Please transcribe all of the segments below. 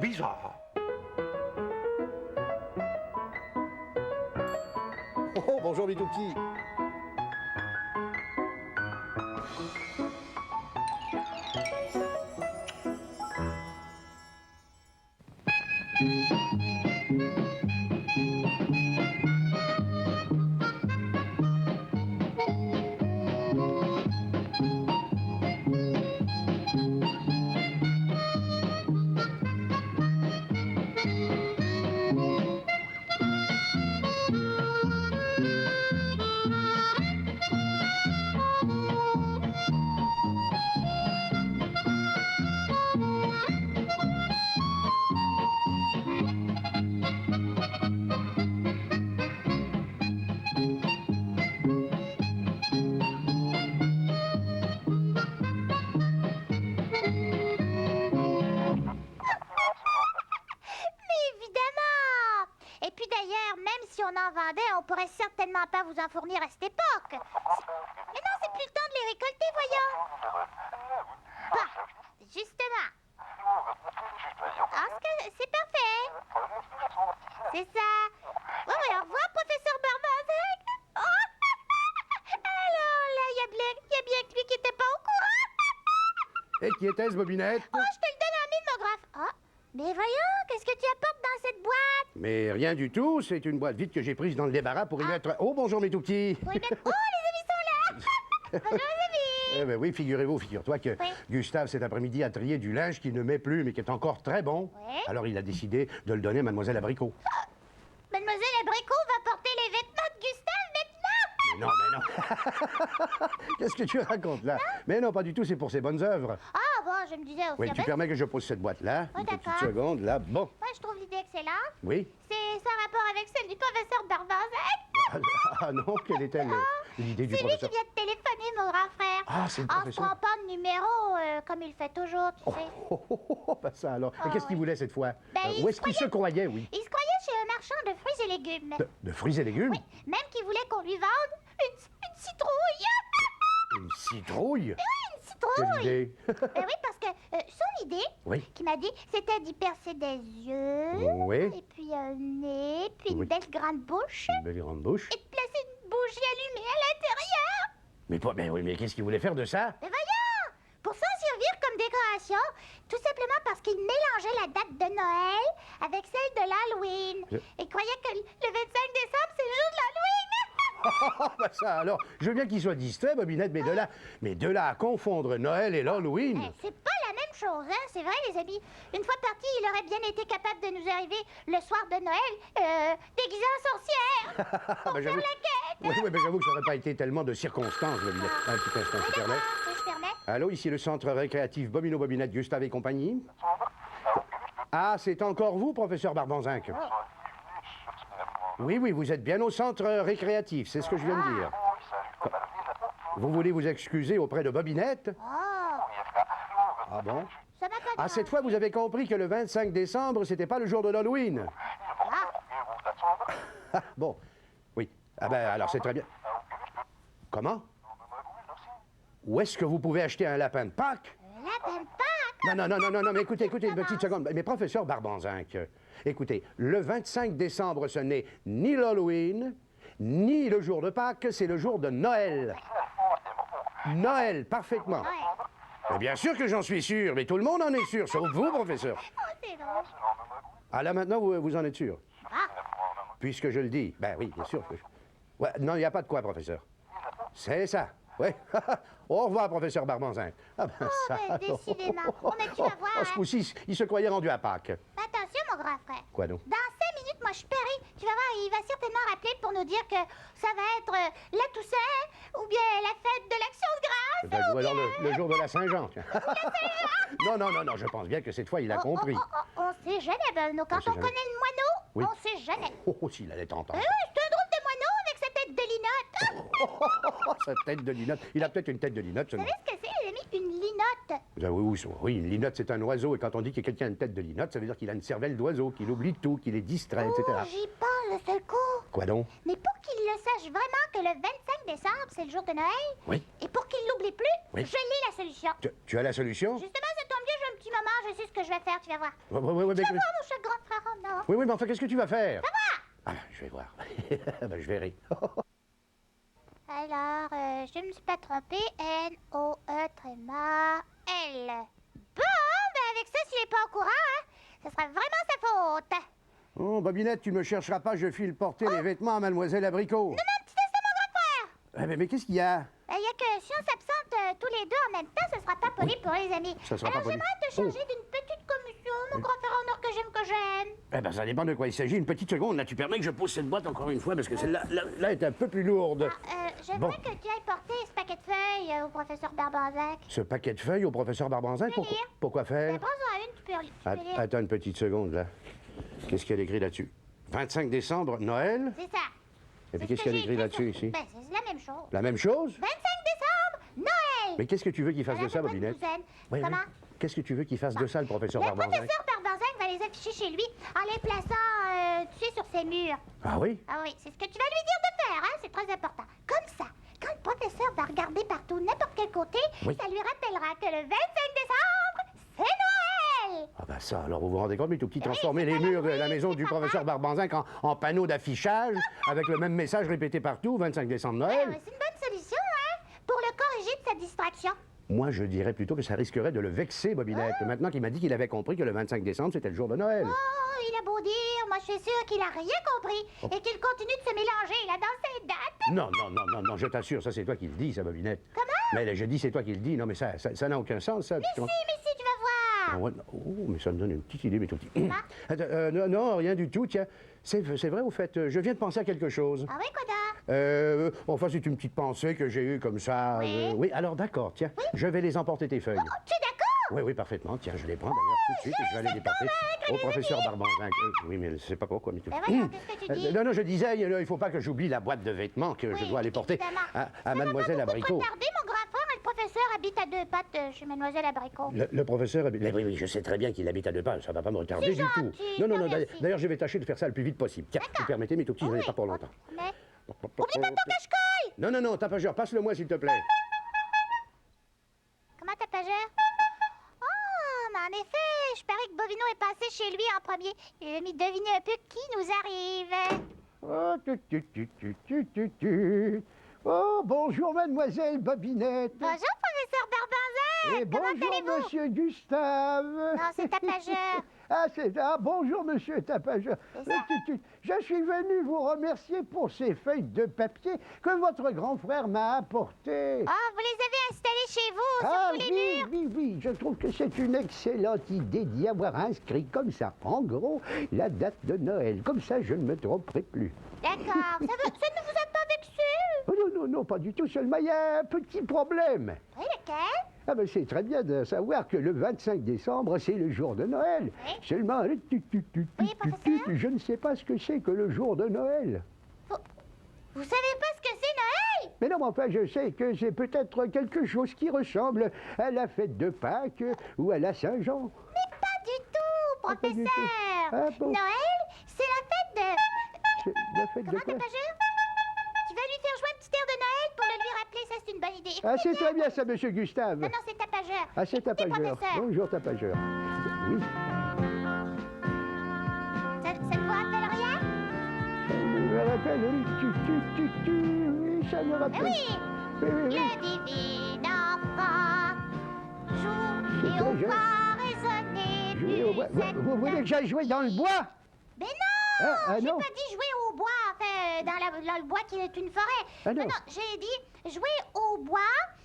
Bizarre. Oh, bonjour mes tout petits. Et puis d'ailleurs, même si on en vendait, on pourrait certainement pas vous en fournir à cette époque. Mais non, c'est plus le temps de les récolter, voyons. Bah, justement. C'est parfait. C'est ça. Ouais, au revoir, professeur Barbanzac. Oh. Alors là, il y a bien que lui qui était pas au courant. Et qui était-ce, Bobinette? Oh, je te le donne en mimeographe. Oh, mais voyons, qu'est-ce que tu apportes dans cette boîte? Mais rien du tout, c'est une boîte vide que j'ai prise dans le débarras pour y mettre... Oh, bonjour mes tout petits. Pour y mettre... Oh, les amis sont là. Bonjour les amis. Eh ben oui, figure-toi que Oui. Gustave cet après-midi a trié du linge qu'il ne met plus mais qui est encore très bon. Oui. Alors il a décidé de le donner à Mademoiselle Abricot. Mademoiselle Abricot va porter les vêtements de Gustave maintenant. Non. Qu'est-ce que tu racontes là? Mais non, pas du tout, c'est pour ses bonnes œuvres. Ah bon, je me disais aussi. Oui, tu permets que je pose cette boîte là? Oui, Une petite d'accord. seconde, là. Bon. Moi, je trouve l'idée excellente. Oui. C'est sans rapport avec celle du professeur Barbanzac. Ah non, quelle était l'idée du C'est lui qui professeur? vient de téléphoner, mon grand frère. Ah, c'est le En se professeur. trompant de numéro, comme il fait toujours, tu sais. Ben ça alors. Mais Ah, qu'est-ce qu'il oui. voulait cette fois? Ben, il Où est-ce qu'il se se croyait, oui? Il se croyait chez un marchand de fruits et légumes. De fruits et légumes? Oui, même qu'il voulait qu'on lui vende une citrouille. Une citrouille? Une Quelle citrouille. idée? Ben oui, parce que son idée, Oui. qu'il m'a dit, c'était d'y percer des yeux, Oui. et puis un nez, puis une Oui. belle grande bouche, Une belle grande bouche. et de placer une bougie allumée à l'intérieur. Mais pas, ben oui, mais qu'est-ce qu'il voulait faire de ça? Mais voyons, pour s'en servir comme décoration, tout simplement parce qu'il mélangeait la date de Noël avec celle de l'Halloween. Je- Et croyait que le 25 décembre, c'est le jour de l'Halloween. Ben ça alors, je veux bien qu'il soit distrait, Bobinette, mais de là à confondre Noël et l'Halloween. C'est pas la même chose, hein, c'est vrai, les amis. Une fois parti, il aurait bien été capable de nous arriver le soir de Noël, déguisé en sorcière, pour Ben, faire j'avoue- la quête. Oui, mais j'avoue que ça n'aurait pas été tellement de circonstances, Bobinette. Un petit instant, tu permets? Oui, je permets. Allô, ici le centre récréatif Bobino Bobinette, Gustave et compagnie. Ah, c'est encore vous, professeur Barbanzac? Oui, vous êtes bien au centre récréatif, c'est ce que je viens de dire. Vous voulez vous excuser auprès de Bobinette? Oh, Ah bon? ça m'a pas Ah, cette fois, vous avez compris que le 25 décembre, c'était pas le jour de l'Halloween. Ah, bon, oui. Ah ben, alors c'est très bien. Comment? Où est-ce que vous pouvez acheter un lapin de Pâques? lapin de Pâques. Non, mais écoutez, une petite seconde. Mais professeur Barbanzac, écoutez, le 25 décembre, ce n'est ni l'Halloween, ni le jour de Pâques, c'est le jour de Noël. Noël, parfaitement. Ouais. Mais bien sûr que j'en suis sûr, mais tout le monde en est sûr, sauf vous, professeur. Oh, c'est drôle. Ah là, maintenant, vous en êtes sûr? Ah, Puisque je le dis. Ben oui, bien sûr. Ouais, non, il n'y a pas de quoi, professeur. C'est ça. Oui. Au revoir, professeur Barbanzac. Ah ben ça. ben, décidément. Oh, mais tu vas voir, Ce hein. coup-ci, il se croyait rendu à Pâques. attention, mon grand frère. Quoi donc? Dans 5 minutes, moi, je parie. Tu vas voir, il va certainement rappeler pour nous dire que ça va être la Toussaint, ou bien la fête de l'Action de Grâce. Ben, ou ou alors bien... le jour de la Saint-Jean. tiens. non, je pense bien que cette fois, il a compris. On sait jamais, Beno. Quand sait on jamais. connaît le moineau, Oui. on sait jamais. Oh, s'il allait t'entendre. Oui, c'est un drôle de moineau avec sa tête de linotte. Sa tête de linotte. Il a peut-être une tête de linotte. Vous savez ce que c'est, les amis? Une linotte. Oui, une linotte, c'est un oiseau. Et quand on dit que quelqu'un a une tête de linotte, ça veut dire qu'il a une cervelle d'oiseau, qu'il oublie tout, qu'il est distrait, etc. Oh, j'y pense le seul coup. Quoi donc? Mais pour qu'il le sache vraiment que le 25 décembre, c'est le jour de Noël, Oui. et pour qu'il l'oublie plus, Oui. je lis la solution. Tu as la solution? Justement, ça tombe bien, j'ai un petit moment je sais ce que je vais faire, tu vas voir. Oui, Tu vas voir, mon cher grand frère en or. oui, mais enfin, qu'est-ce que tu vas faire? Ça va. Ah, je vais voir. Ben, je verrai. Alors, je ne me suis pas trompée. N-O-E-L. Bon, ben avec ça, s'il n'est pas au courant, hein, ce sera vraiment sa faute. Oh, Bobinette, tu me chercheras pas, je file porter les vêtements à Mademoiselle Abricot. Non, petit test de mon grand frère. Mais qu'est-ce qu'il y a? Il y a que si on s'absente tous les deux en même temps, ce sera pas poli pour les amis. Ça sera Alors, pas poli. j'aimerais te charger d'une petite commission, mon grand frère en or que j'aime, que j'aime. Eh ben, ça dépend de quoi il s'agit. Une petite seconde, là, tu permets que je pose cette boîte encore une fois, parce que celle-là là, est un peu plus lourde. J'aimerais que tu ailles porter ce paquet de feuilles au professeur Barbanzac. Ce paquet de feuilles au professeur Barbanzac, Tu peux lire. pourquoi faire? Ben, prends-en une, tu peux lire. Attends une petite seconde, là. Qu'est-ce qu'il y a écrit là-dessus? 25 décembre, Noël? C'est ça. Et puis C'est qu'est-ce ce qu'il y a que écrit j'ai là-dessus, sur- ici? Ben, c'est la même chose. La même chose? 25 décembre, Noël. Mais qu'est-ce que tu veux qu'il fasse Voilà, de ça, c'est pas une Bobinette? douzaine. Oui, Comment? Qu'est-ce que tu veux qu'il fasse de ça, le professeur Le Barbanzac? professeur Barbanzac va les afficher chez lui en les plaçant, tu sais, sur ses murs. Ah oui? Ah oui, c'est ce que tu vas lui dire de faire, hein, c'est très important. Comme ça, quand le professeur va regarder partout, n'importe quel côté, Oui. ça lui rappellera que le 25 décembre, c'est Noël. Ah ben ça, alors vous vous rendez compte, mais tout petit, transformer c'est les pas murs de la la nuit, maison c'est du pas professeur Barbanzac en panneaux d'affichage, avec le même message répété partout, 25 décembre, Noël? C'est une bonne solution, hein, pour le corriger de sa distraction. Moi, je dirais plutôt que ça risquerait de le vexer, Bobinette, maintenant qu'il m'a dit qu'il avait compris que le 25 décembre, c'était le jour de Noël. Oh, il a beau dire, moi je suis sûre qu'il a rien compris et qu'il continue de se mélanger là dans ses dates. Non, je t'assure, ça c'est toi qui le dis, ça, Bobinette. Comment? Mais là, je dis c'est toi qui le dis, non mais ça n'a aucun sens, ça. Mais si, tu vas voir. Ah ouais, oh, mais ça me donne une petite idée, mais tout petit. Non, rien du tout, tiens. C'est vrai, au fait, je viens de penser à quelque chose. Ah oui, quoi donc? Enfin, c'est une petite pensée que j'ai eue comme ça. Oui. Oui, alors d'accord, tiens, je vais les emporter tes feuilles. Oh, tu es d'accord? Oui, parfaitement. Tiens, je les prends d'ailleurs tout de suite et je vais aller les porter au professeur Barbanzac. Oui, mais je ne sais pas pourquoi. Mais tout... Ben voyons, qu'est-ce que tu dis? Non, je disais, il ne faut pas que j'oublie la boîte de vêtements que je dois aller porter évidemment. à Mademoiselle Abricot. Regardez, mon grand frère, le professeur habite à 2 pattes chez Mademoiselle Abricot. Le professeur... Oui, je sais très bien qu'il habite à 2 pas. Ça ne va pas me retarder du tout. gentil, Non, merci. d'ailleurs, je vais tâcher de faire ça le plus vite possible. Tiens, vous permettez, mes tout petits, je n'en ai pas pour longtemps. Mais... Oublie pas ton cache-colle! Non, tapageur, passe-le-moi, s'il te plaît. Comment tapageur? Oh, mais en effet, je parie que Bovino est passé chez lui en premier. Il a mis deviner un peu qui nous arrive. Oh, Oh, bonjour, mademoiselle Bobinette. Bonjour, professeur Barbanzac! Et Comment bonjour, allez-vous? monsieur Gustave. Non, c'est tapageur. Bonjour, monsieur Tapageur. C'est ça. Je suis venu vous remercier pour ces feuilles de papier que votre grand frère m'a apportées. Oh, vous les avez installés chez vous, sur tous les murs? Oui, je trouve que c'est une excellente idée d'y avoir inscrit comme ça, en gros, la date de Noël. Comme ça, je ne me tromperai plus. D'accord. Ça ne vous a pas vexé? Oh, non, pas du tout. Seulement, il y a un petit problème. Oui, lequel? Ah ben c'est très bien de savoir que le 25 décembre, c'est le jour de Noël. Oui. Seulement, professeur? je ne sais pas ce que c'est que le jour de Noël. Vous savez pas ce que c'est Noël? Mais non, mais enfin, je sais que c'est peut-être quelque chose qui ressemble à la fête de Pâques ou à la Saint-Jean. Mais pas du tout, pas du tout. professeur. Ah bon? Noël, c'est la fête de... C'est la fête de Comment, quoi? tapageur? Tu vas lui faire jouer un petit air de Noël pour le lui rappeler, ça c'est une bonne idée. Ah, c'est très bien ça, monsieur Gustave. Non, c'est tapageur. Ah, c'est Écoutez, Tapageur. professeur. Bonjour, Tapageur. Oui, Ça ne vous rappelle rien? ça me rappelle... Oui, ça me Eh rappelle... oui, Oui. le divin enfant joue C'est et très au jeune. bois résonner Jouer au bois. Vous voulez que j'aille jouer dans le bois? Mais non, j'ai non. pas dit jouer au bois, enfin, dans le bois qui est une forêt. Ah, non. J'ai dit jouer au bois.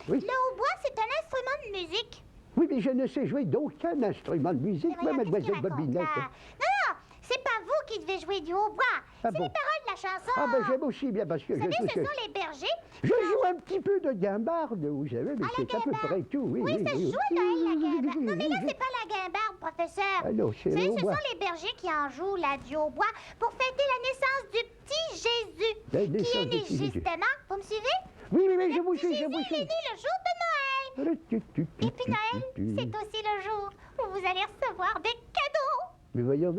Oui. Le hautbois, c'est un instrument de musique. Oui, mais je ne sais jouer d'aucun instrument de musique, Mais voyons, mademoiselle qu'est-ce qu'il raconte, Bobinette. là? Non, c'est pas vous qui devez jouer du hautbois. Ah C'est bon? les paroles de la chanson. Ah ben j'aime aussi bien parce que Vous je savez, trouve ce que... sont les bergers. Je joue un petit peu de guimbarde, vous savez, mais Ah, la c'est à peu guimbarde. près tout, oui. Oui, ça se joue à Noël, la guimbarde. Non, mais là, oui. c'est pas la guimbarde, professeur. Ah non, c'est Vous savez, le ce hautbois. sont les bergers qui en jouent, là, du hautbois, pour fêter la naissance du petit Jésus. La Qui naissance est du né petit Jésus. justement, vous me suivez? Oui, je vous Le petit suis, je vous Jésus, il est suis. né le jour de Noël. Et puis Noël, c'est aussi le jour où vous allez recevoir des cadeaux. Mais voyons.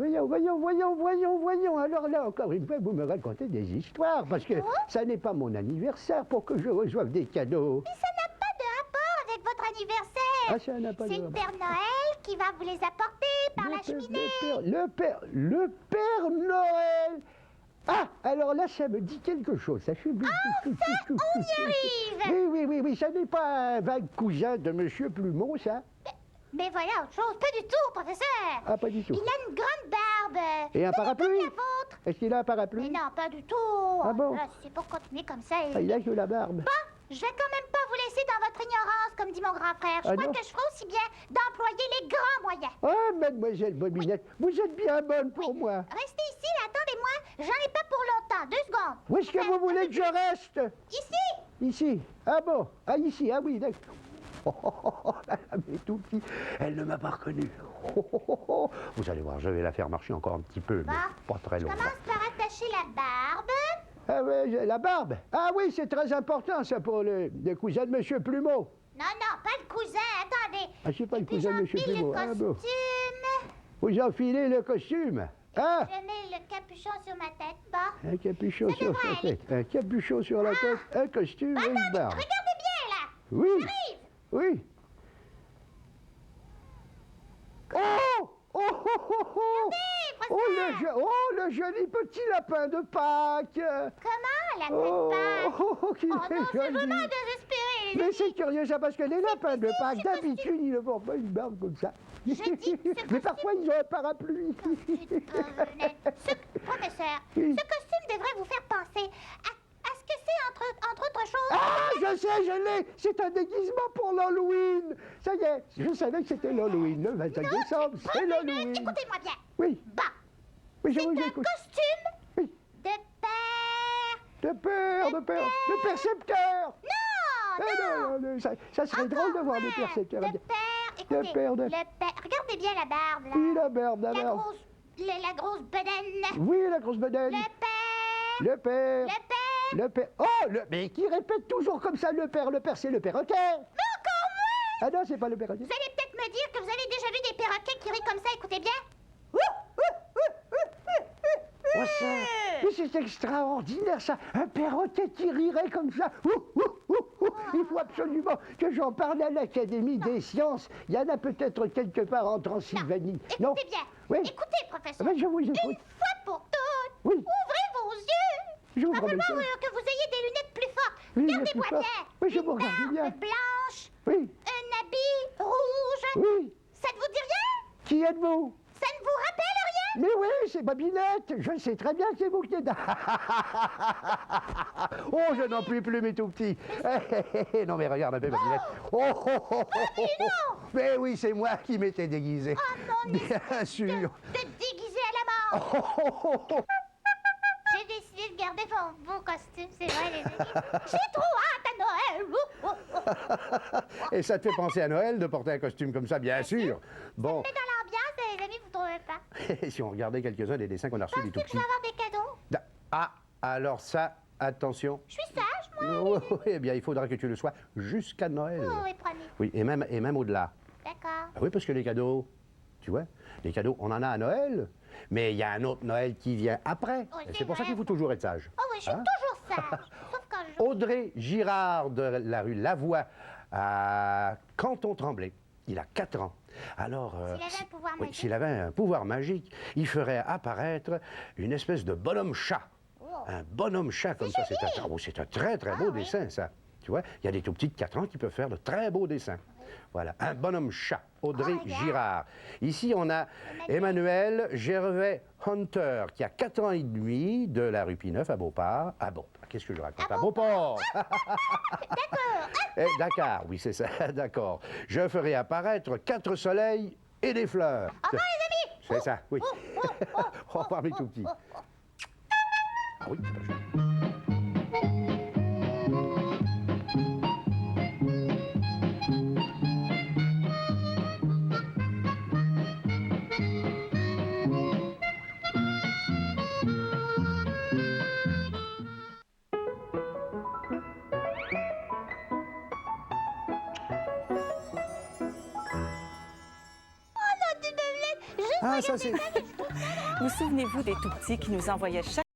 Alors là, encore une fois, vous me racontez des histoires, parce que ça n'est pas mon anniversaire pour que je reçoive des cadeaux. Mais ça n'a pas de rapport avec votre anniversaire. Ah, ça n'a pas de C'est le rapport. Père Noël qui va vous les apporter par la cheminée. Le Père Noël. Ah, alors là, ça me dit quelque chose. Ça fait... On y arrive. Oui, ça n'est pas un vague cousin de Monsieur Plumeau, ça? Mais voilà autre chose. Pas du tout, professeur. Ah, pas du tout. Il a une grande barbe. Et un parapluie? Comme la vôtre. Est-ce qu'il a un parapluie? Mais non, pas du tout. Ah bon? Là, c'est pour continuer comme ça. Ah, il a que la barbe. Bon, je vais quand même pas vous laisser dans votre ignorance, comme dit mon grand frère. Je Ah crois non? que je ferai aussi bien d'employer les grands moyens. Ah, mademoiselle Bobinette, vous êtes bien bonne pour moi. Restez ici, là, attendez-moi. J'en ai pas pour longtemps. 2 secondes. Où est-ce que vous voulez que je reste? Ici. Ici. Ah bon? Ah, ici. Ah oui, d'accord. Mais tout petit, elle ne m'a pas reconnu. Vous allez voir, je vais la faire marcher encore un petit peu, mais Bon, pas très je longtemps. commence par attacher la barbe. Ah ouais, la barbe. Ah oui, c'est très important, ça, pour le cousin de Monsieur Plumeau. Non, pas le cousin. Attendez. Ah, c'est pas le Et puis cousin de Monsieur j'enfile Plumeau. le Ah bon. costume. Vous enfilez le costume. Ah, Je mets le capuchon sur ma tête. Bon. un capuchon Ça sur devrait sa aller. tête. Un capuchon sur la tête, un costume et une barbe. Regardez bien, là. Oui, J'arrive. oui. Le joli petit lapin de Pâques. Comment, la Oh, tête qu'il Oh est non, c'est joli. vraiment désespéré. Mais c'est curieux ça, parce que les lapins de Pâques, ce d'habitude, ils ne portent pas une barbe comme ça. dis, ce Mais costume- parfois, ils ont un parapluie. Professeur, Oui. ce costume devrait vous faire penser à ce que c'est, entre autres choses. Ah, je sais, je l'ai. C'est un déguisement pour l'Halloween. Ça y est, je savais que c'était l'Halloween, le 25 décembre, c'est Prenez-le, l'Halloween. écoutez-moi bien. Oui, Bon, oui, je c'est vous un écoute. costume Oui. de père. De père, le percepteur. Non, Ah, non, ça serait drôle de voir le percepteur. De père, écoutez, père, le père. Regardez bien la barbe, là. Oui, la barbe, la La barbe. grosse, la grosse bedaine. Oui, la grosse bedaine. Le père. Le père. Le père. Le père. Oh, mais qui répète toujours comme ça le père, c'est le perroquet. Mais encore moins. Ah non, c'est pas le perroquet. Vous allez peut-être me dire que vous avez déjà vu des perroquets qui rient comme ça, écoutez bien. Oh, ça, mais c'est extraordinaire ça, un perroquet qui rirait comme ça. Il faut absolument que j'en parle à l'Académie des sciences. Il y en a peut-être quelque part en Transylvanie. Non, écoutez bien. Oui. Écoutez, professeur. Ah ben, je vous écoute. Une fois pour toutes, Oui. ouvrez vos yeux. J'ouvre Il va mes falloir yeux. que vous ayez des lunettes plus fortes. Oui, Regardez-moi plus fort. bien. Oui, je Une vous regarde bien. barbe blanche, Oui, un habit rouge. oui. Ça ne vous dit rien? Qui êtes-vous? Ça ne vous rappelle rien? Mais oui, c'est Bobinette. Je sais très bien que c'est vous qui êtes... Oh, je n'en puis plus, mes tout petits. Non, mais regarde un peu, Bobinette. Mais oui, c'est moi qui m'étais déguisé. Oh non, Bien sûr. De déguiser à la mort. J'ai décidé de garder vos costumes, c'est vrai, les amis. J'ai trop hâte à Noël. Et ça te fait penser à Noël de porter un costume comme ça, bien sûr. Bon, Mais dans l'ambiance, les amis, vous trouvez pas? si on regardait quelques-uns des dessins qu'on a reçus des tout Pensez que je petits. vais avoir des cadeaux? Ah, alors ça, attention. Je suis sage, moi. Oui, eh bien, il faudra que tu le sois jusqu'à Noël. Oh, oui, promis. Oui, et même au-delà. D'accord. Ah oui, parce que les cadeaux, tu vois, les cadeaux, on en a à Noël, mais il y a un autre Noël qui vient après. Oui, Et c'est c'est pour ça vrai. qu'il faut toujours être sage. Oh oui, je suis Hein? toujours sage. Sauf quand je... Audrey Girard de la rue Lavoie à Canton-Tremblay. Il a 4 ans. Alors, S'il avait un pouvoir oui, magique. s'il avait un pouvoir magique, il ferait apparaître une espèce de bonhomme chat. Oh. Un bonhomme chat comme ça, c'est un très très beau oui. dessin, ça. Tu vois, il y a des tout petits de 4 ans qui peuvent faire de très beaux dessins. Voilà, un bonhomme chat, Audrey Oh, regarde. Girard. Ici, on a Emmanuel Gervais Hunter, qui a 4 ans et demi, de la rue Pineuf à Beauport. Ah bon, qu'est-ce que je raconte? À Beauport. D'accord. Dakar, oui, c'est ça, d'accord. Je ferai apparaître 4 soleils et des fleurs. Au revoir, les amis. C'est ça, oui. oh, Au revoir, mes tout petits. Ah oui, Oh non, tu me laisses. Je Ah, ça c'est... Vous souvenez-vous des tout-petits qui nous envoyaient chaque